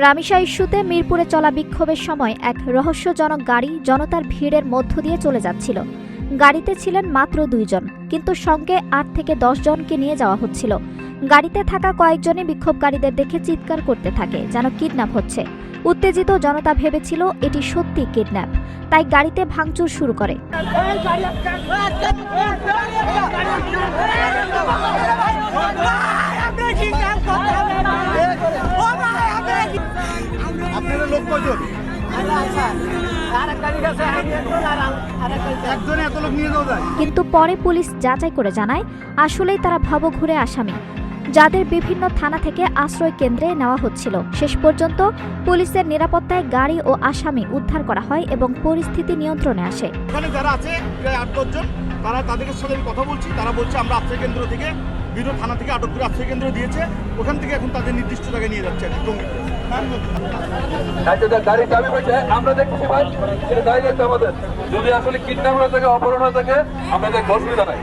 রামিসা ইস্যুতে মিরপুরে চলা বিক্ষোভের সময় এক রহস্যজনক গাড়ি জনতার ভিড়ের মধ্য দিয়ে চলে যাচ্ছিল। গাড়িতে ছিলেন মাত্র 2 জন, কিন্তু সঙ্গে 8 থেকে 10 জনকে নিয়ে যাওয়া হচ্ছিল। গাড়িতে থাকা কয়েকজনই বিক্ষোভকারীদের দেখে চিৎকার করতে থাকে যেন কিডন্যাপ হচ্ছে। উত্তেজিত জনতা ভেবেছিল এটি সত্যি কিডন্যাপ, তাই গাড়িতে ভাঙচুর শুরু করে। কিন্তু পরে পুলিশ যাচাই করে জানায় আসলেই তারা ভবঘুরে আসামি, যাদের বিভিন্ন থানা থেকে আশ্রয় কেন্দ্রে নেওয়া হচ্ছিল। শেষ পর্যন্ত পুলিশের নিরাপত্তায় গাড়ি ও আসামি উদ্ধার করা হয় এবং পরিস্থিতি নিয়ন্ত্রণে আসে। এখানে যারা আছে প্রায় 8-10 জন, তাদের সাথে আমি কথা বলছি। তারা বলছে আমরা আশ্রয় কেন্দ্র থেকে বিরোধ থানা থেকে আটক করে আশ্রয় কেন্দ্র দিয়েছে, ওখান থেকে এখন তাদের নির্দিষ্ট জায়গায় নিয়ে যাচ্ছে। গাড়ি চাবি পেয়েছে আমরা দেখছি ভাই, এটা দায়িত্ব আমাদের। যদি আসলে কিডন্যাপ হয়ে থাকে, অপহরণ হয়ে থাকে, আমাদের অসুবিধা নাই।